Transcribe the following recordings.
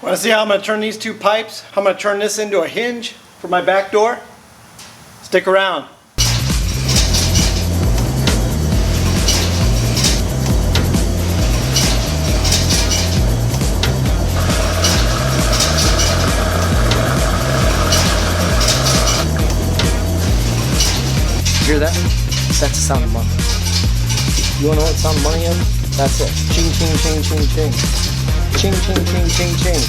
Want to see how I'm going to turn these two pipes? How I'm going to turn this into a hinge for my back door? Stick around. Hear that? That's the sound of money. You wanna know what the sound of money is? That's it. Ching, ching, ching, ching, ching. Ching, ching, ching, ching, ching.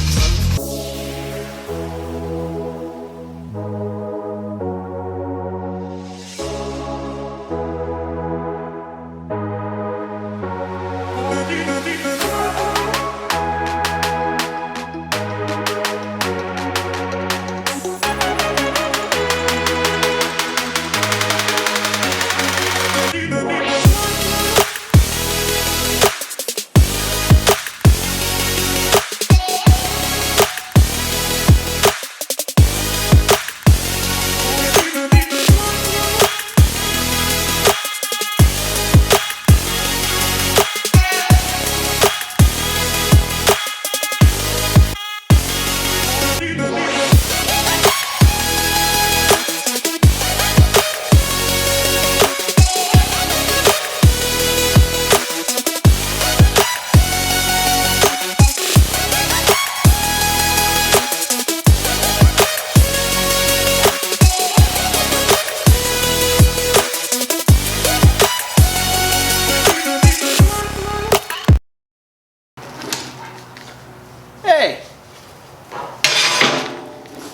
Hey!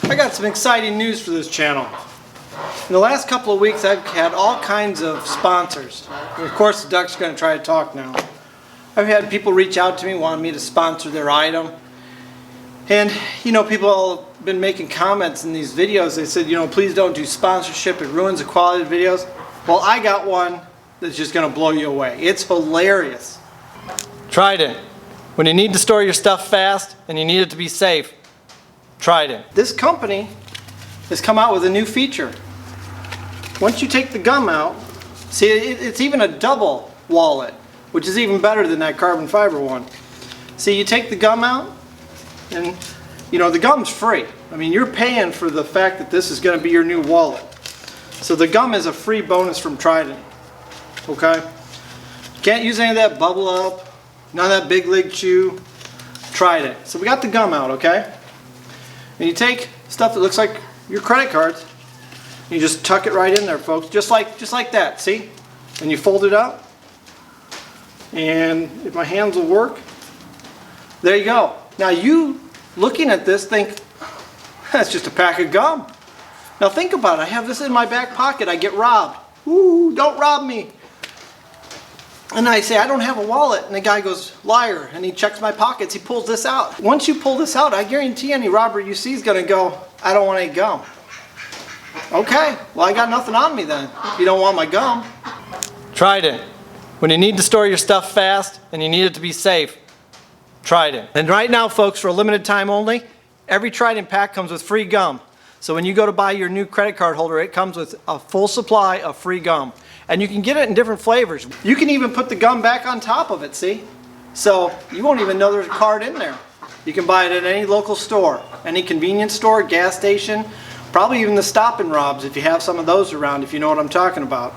I got some exciting news for this channel. In the last couple of weeks I've had all kinds of sponsors. And of course the duck's going to try to talk now. I've had people reach out to me wanting me to sponsor their item. And you know, people have been making comments in these videos. They said, you know, please don't do sponsorship, it ruins the quality of the videos. Well, I got one that's just going to blow you away. It's hilarious. Trident. When you need to store your stuff fast and you need it to be safe, Trident. This company has come out with a new feature. Once you take the gum out, see, it's even a double wallet, which is even better than that carbon fiber one. See, you take the gum out and you know, the gum's free. I mean, you're paying for the fact that this is going to be your new wallet. So the gum is a free bonus from Trident. Okay? Can't use any of that bubble up. None of that big league chew. Trident. So we got the gum out, okay? And you take stuff that looks like your credit cards, and you just tuck it right in there, folks, just like that. See? And you fold it up. And if my hands will work, there you go. Now you, looking at this, think that's just a pack of gum. Now think about it. I have this in my back pocket. I get robbed. Ooh, don't rob me. And I say, I don't have a wallet. And the guy goes, liar. And he checks my pockets. He pulls this out. Once you pull this out, I guarantee any robber you see is going to go, I don't want any gum. Okay, well, I got nothing on me then. If you don't want my gum. Trident. When you need to store your stuff fast and you need it to be safe, Trident. And right now, folks, for a limited time only, every Trident pack comes with free gum. So when you go to buy your new credit card holder, it comes with a full supply of free gum. And you can get it in different flavors. You can even put the gum back on top of it, see? So you won't even know there's a card in there. You can buy it at any local store, any convenience store, gas station, probably even the Stop and Robs if you have some of those around, if you know what I'm talking about.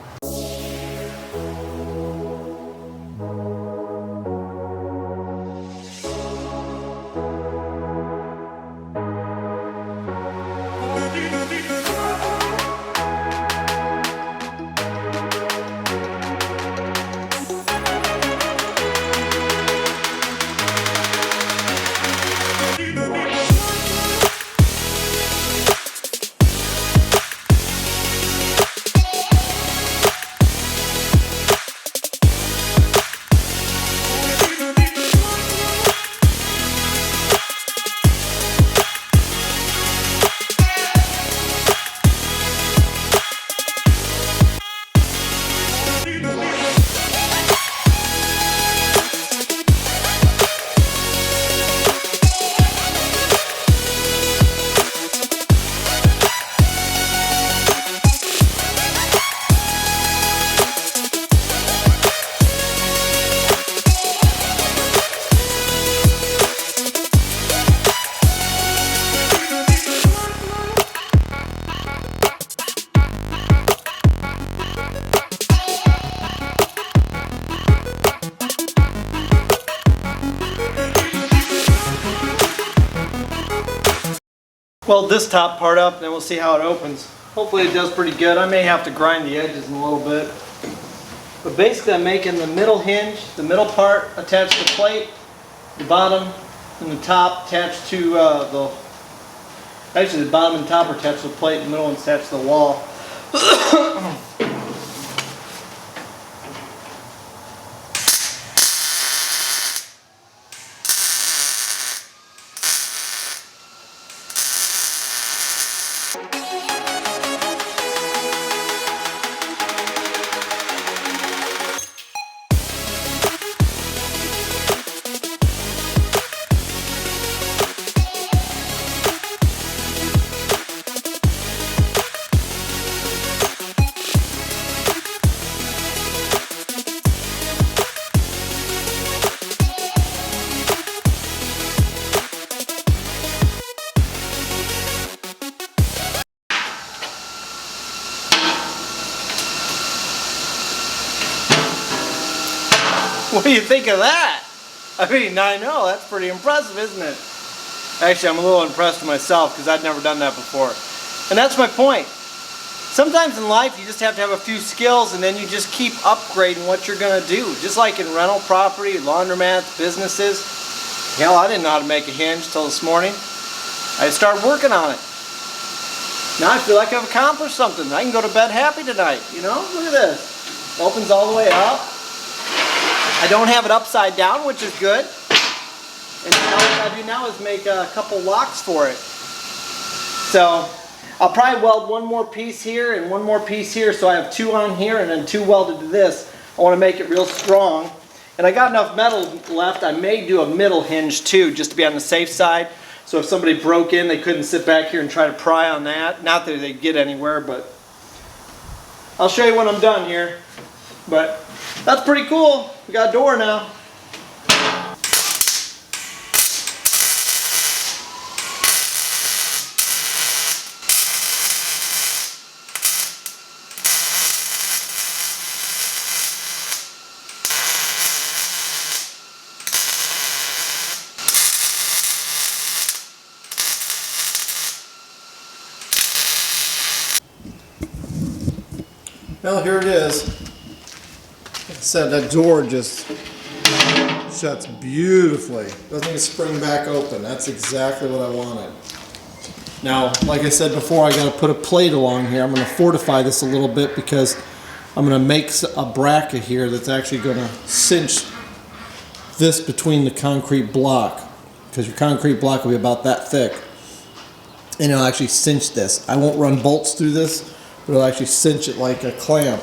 weld this top part up and then we'll see how it opens. Hopefully it does pretty good. I may have to grind the edges in a little bit. But basically I'm making the middle hinge, the middle part attached to the plate, the bottom and the top attached to actually the bottom and top are attached to the plate, the middle one's attached to the wall. What do you think of that? I mean, I know, that's pretty impressive, isn't it? Actually, I'm a little impressed with myself because I'd never done that before. And that's my point. Sometimes in life, you just have to have a few skills and then you just keep upgrading what you're going to do. Just like in rental property, laundromats, businesses. Hell, I didn't know how to make a hinge till this morning. I started working on it. Now I feel like I've accomplished something. I can go to bed happy tonight, you know? Look at this. It opens all the way up. I don't have it upside down, which is good. And now what I do now is make a couple locks for it. So I'll probably weld one more piece here and one more piece here, so I have two on here and then two welded to this. I want to make it real strong. And I got enough metal left. I may do a middle hinge too, just to be on the safe side. So if somebody broke in, they couldn't sit back here and try to pry on that. Not that they'd get anywhere, but I'll show you when I'm done here. But that's pretty cool. We got a door now. Well, here it is. Like I said, that door just shuts beautifully. Doesn't even spring back open. That's exactly what I wanted. Now, like I said before, I got to put a plate along here. I'm going to fortify this a little bit because I'm going to make a bracket here that's actually going to cinch this between the concrete block, because your concrete block will be about that thick, and it'll actually cinch this. I won't run bolts through this, but it'll actually cinch it like a clamp.